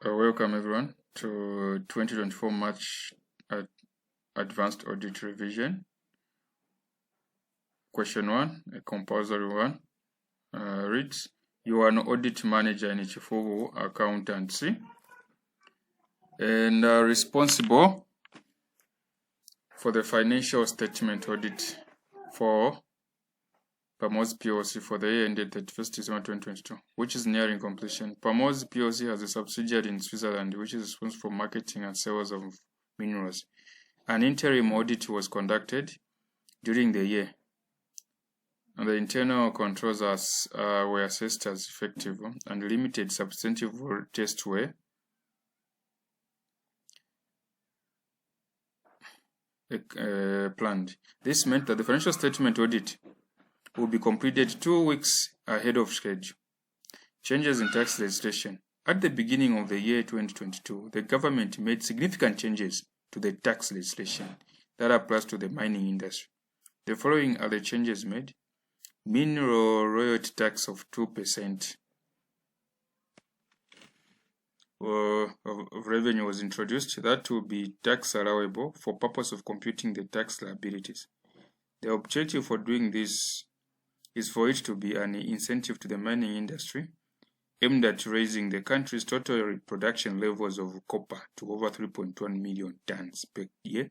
Welcome everyone to 2024 March Advanced Audit Revision. Question 1, a compulsory one, reads, you are an audit manager in Chifugu Accountancy and are responsible for the financial statement audit for Pamoz PLC for the year ended 31st December 2022, which is nearing completion. Pamoz PLC has a subsidiary in Switzerland, which is responsible for marketing and sales of minerals. An interim audit was conducted during the year, and the internal controls were assessed as effective, and limited substantive tests were planned. This meant that the financial statement audit will be completed 2 weeks ahead of schedule. Changes in tax legislation. At the beginning of the year 2022, the government made significant changes to the tax legislation that applies to the mining industry. The following are the changes made. Mineral royalty tax of 2% of revenue was introduced. That will be tax allowable for purpose of computing the tax liabilities. The objective for doing this is for it to be an incentive to the mining industry, aimed at raising the country's total production levels of copper to over 3.1 million tons per year,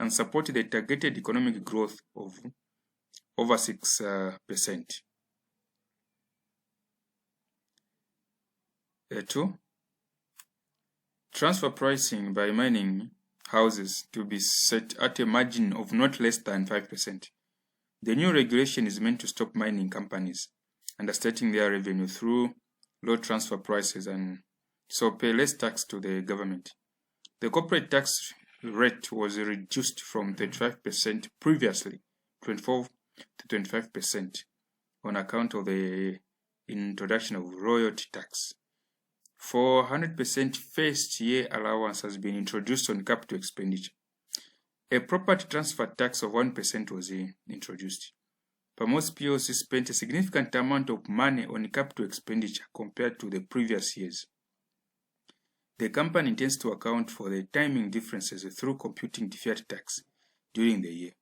and support the targeted economic growth of over 6%. 2. Transfer pricing by mining houses to be set at a margin of not less than 5%. The new regulation is meant to stop mining companies understating their revenue through low transfer prices and so pay less tax to the government. The corporate tax rate was reduced from 35% previously, 24 to 25% on account of the introduction of royalty tax. For 100% first year allowance has been introduced on capital expenditure. A property transfer tax of 1% was introduced. Pamoz PLC spent a significant amount of money on capital expenditure compared to the previous years. The company intends to account for the timing differences through computing deferred tax during the year.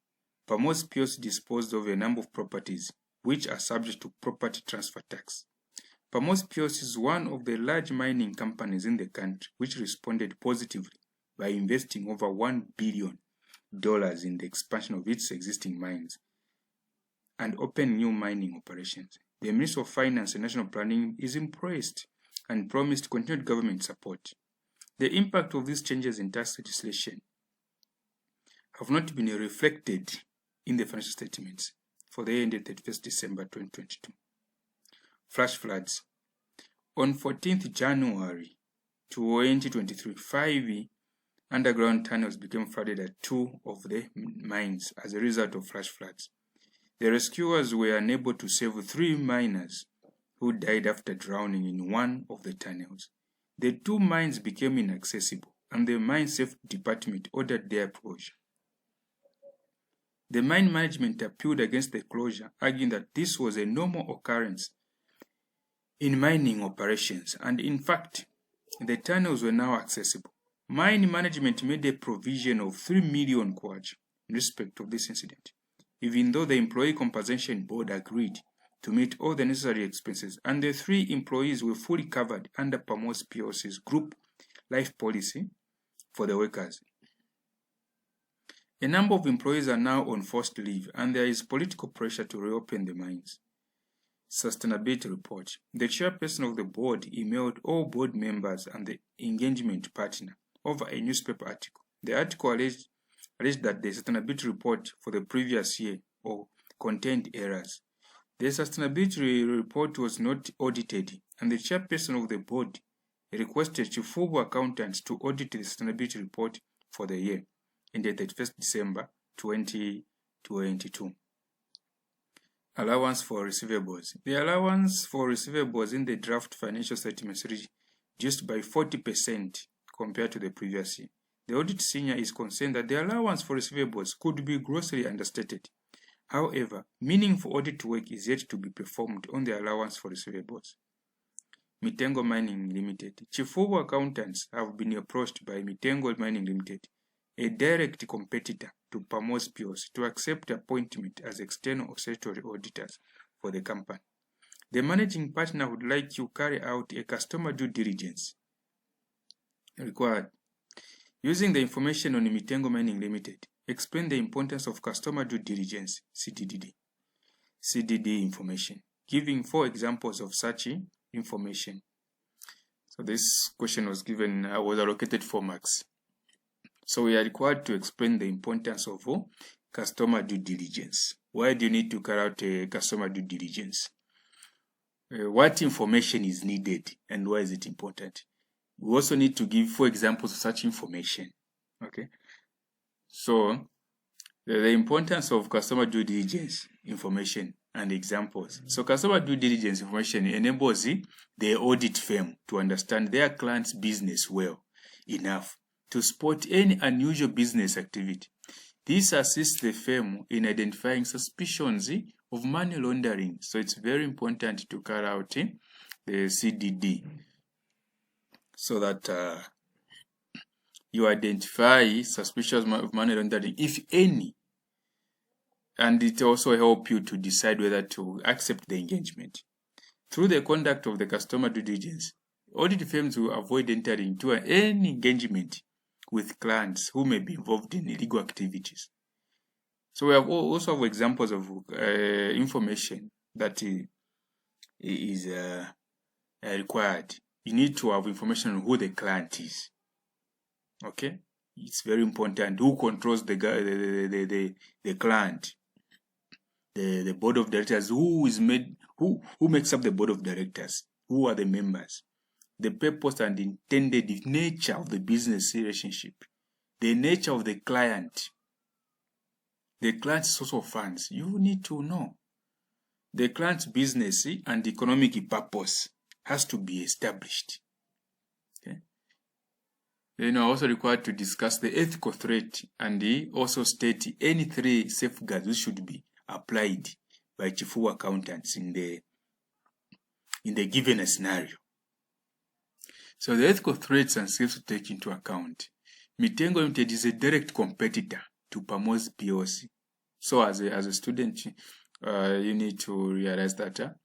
Pamoz PLC disposed of a number of properties which are subject to property transfer tax. Pamoz PLC is one of the large mining companies in the country which responded positively by investing over $1 billion in the expansion of its existing mines and open new mining operations. The Minister of Finance and National Planning is impressed and promised continued government support. The impact of these changes in tax legislation have not been reflected in the financial statements for the year ended 31st December 2022. Flash floods. On 14th January 2023, 5 underground tunnels became flooded at 2 of the mines as a result of flash floods. The rescuers were unable to save 3 miners who died after drowning in one of the tunnels. The 2 mines became inaccessible, and the Mine Safety Department ordered their closure. The mine management appealed against the closure, arguing that this was a normal occurrence in mining operations, and in fact, the tunnels were now accessible. Mine management made a provision of 3 million kwacha in respect of this incident, even though the Employee Compensation Board agreed to meet all the necessary expenses, and the 3 employees were fully covered under Pamoz PLC's group life policy for the workers. A number of employees are now on forced leave, and there is political pressure to reopen the mines. Sustainability report. The chairperson of the board emailed all board members and the engagement partner over a newspaper article. The article alleged that the sustainability report for the previous year contained errors. The sustainability report was not audited, and the chairperson of the board requested Chifugu accountants to audit the sustainability report for the year ended 31st December 2022. Allowance for receivables. The allowance for receivables in the draft financial statements reduced by 40% compared to the previous year. The audit senior is concerned that the allowance for receivables could be grossly understated. However, meaningful audit work is yet to be performed on the allowance for receivables. Mitengo Mining Limited. Chifubu accountants have been approached by Mitengo Mining Limited, a direct competitor to Pamos POs, to accept appointment as external statutory auditors for the company. The managing partner would like to carry out a customer due diligence required. Using the information on Mitengo Mining Limited, explain the importance of customer due diligence, CDD information, giving 4 examples of such information. So this question was allocated 4 marks. So we are required to explain the importance of customer due diligence. Why do you need to carry out a customer due diligence? What information is needed and why is it important? We also need to give 4 examples of such information. Okay. So the importance of customer due diligence information and examples. So customer due diligence information enables the audit firm to understand their client's business well enough to spot any unusual business activity. This assists the firm in identifying suspicions of money laundering. So it's very important to carry out the CDD so that you identify suspicions of money laundering, if any, and it also helps you to decide whether to accept the engagement. Through the conduct of the customer due diligence, audit firms will avoid entering into any engagement with clients who may be involved in illegal activities. So we have also have examples of information that is required. You need to have information on who the client is. Okay, it's very important. Who controls the client? The board of directors. Who makes up the board of directors? Who are the members? The purpose and intended nature of the business relationship. The nature of the client. The client's source of funds. You need to know. The client's business and economic purpose has to be established. Okay. Then you are also required to discuss the ethical threat and also state any 3 safeguards which should be applied by Chifu accountants in the given scenario. So the ethical threats and safety to take into account. Mitengo Limited is a direct competitor to Pamos POC. So as a student, you need to realize that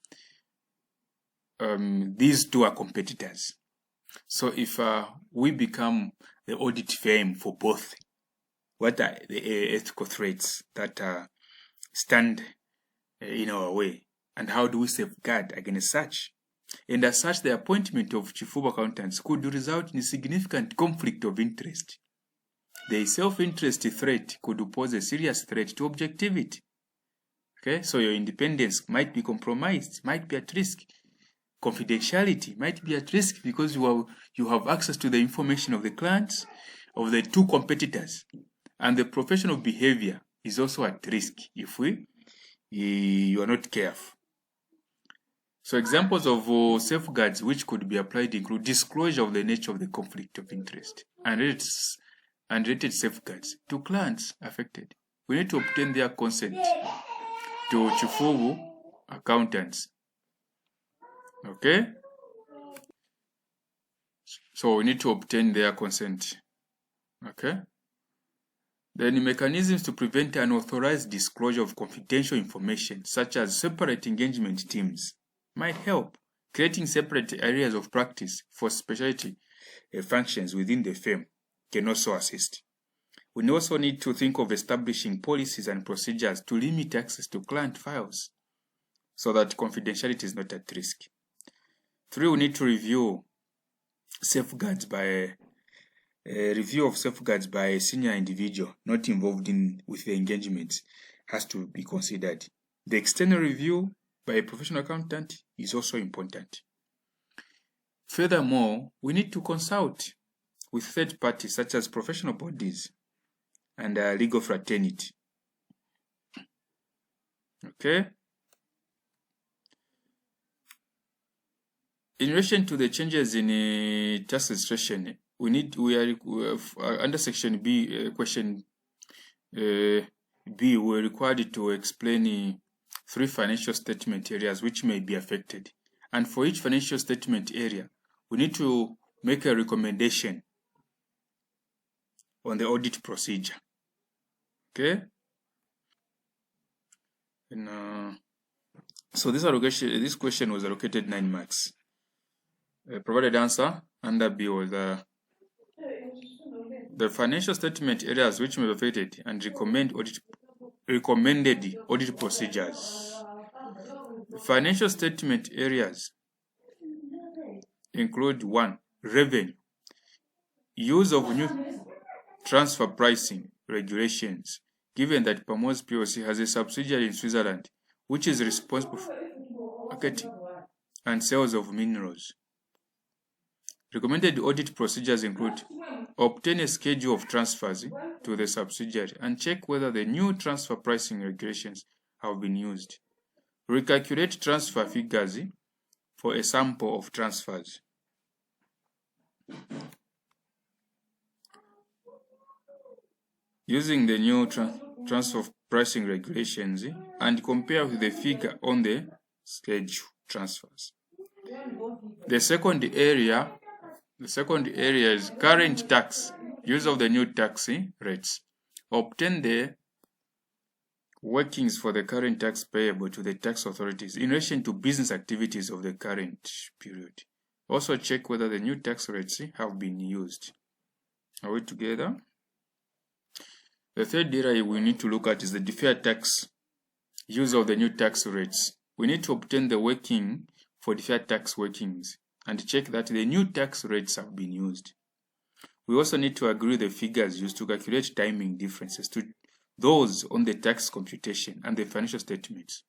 these 2 are competitors. So if we become the audit firm for both, what are the ethical threats that stand in our way, and how do we safeguard against such? And as such, the appointment of chief of accountants could result in a significant conflict of interest. The self-interest threat could pose a serious threat to objectivity. Okay, so your independence might be compromised, might be at risk. Confidentiality might be at risk because you have access to the information of the clients, of the 2 competitors, and the professional behavior is also at risk if you are not careful. So examples of safeguards which could be applied include disclosure of the nature of the conflict of interest and related safeguards to clients affected. We need to obtain their consent to Chifubu accountants. Okay? So we need to obtain their consent. Okay? Then mechanisms to prevent unauthorized disclosure of confidential information, such as separate engagement teams, might help. Creating separate areas of practice for specialty functions within the firm can also assist. We also need to think of establishing policies and procedures to limit access to client files so that confidentiality is not at risk. 3, we need to review safeguards by a review of safeguards by a senior individual not involved with the engagement has to be considered. The external review by a professional accountant is also important. Furthermore, we need to consult with third parties such as professional bodies and legal fraternity. Okay. In relation to the changes in tax registration, we are under section B, question B, we're required to explain 3 financial statement areas which may be affected And for each financial statement area, we need to make a recommendation on the audit procedure. Okay? And, so this question was allocated 9 marks. Provided answer under B was the financial statement areas which may be affected and recommended audit procedures. Financial statement areas include 1. Revenue. Use of new transfer pricing regulations, given that Pamos PLC has a subsidiary in Switzerland which is responsible for marketing and sales of minerals. Recommended audit procedures include obtain a schedule of transfers to the subsidiary and check whether the new transfer pricing regulations have been used. Recalculate transfer figures for a sample of transfers. Using the new transfer pricing regulations and compare with the figure on the schedule transfers. The second area is current tax, use of the new tax rates. Obtain the workings for the current tax payable to the tax authorities in relation to business activities of the current period. Also check whether the new tax rates have been used. Are we together? The third area we need to look at is the deferred tax, use of the new tax rates. We need to obtain the working for deferred tax workings and check that the new tax rates have been used. We also need to agree the figures used to calculate timing differences to those on the tax computation and the financial statements.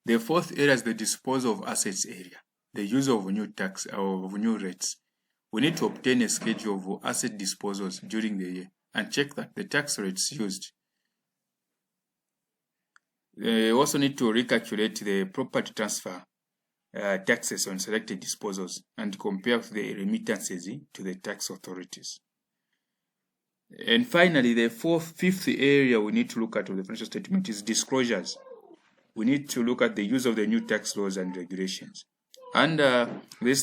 The fourth area is the disposal of assets area, the use of new tax or new rates. We need to obtain a schedule of asset disposals during the year and check that the tax rates used. We also need to recalculate the property transfer taxes on selected disposals and compare the remittances to the tax authorities. And finally, the fifth area we need to look at of the financial statement is disclosures. We need to look at the use of the new tax laws and regulations. And the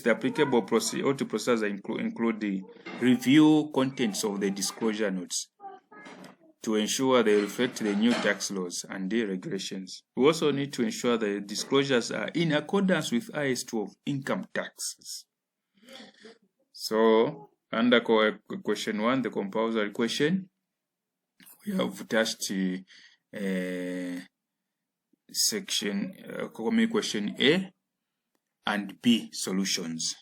applicable audit procedures include the review contents of the disclosure notes to ensure they reflect the new tax laws and the regulations. We also need to ensure the disclosures are in accordance with IAS 12 income taxes. So, under question 1, the compulsory question, we have touched section question A and B solutions.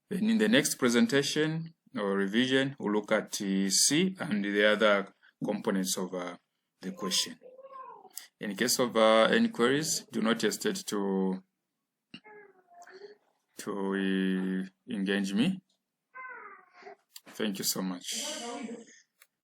Then in the next presentation or revision, we'll look at C and the other components of the question. In case of any queries, do not hesitate to engage me. Thank you so much.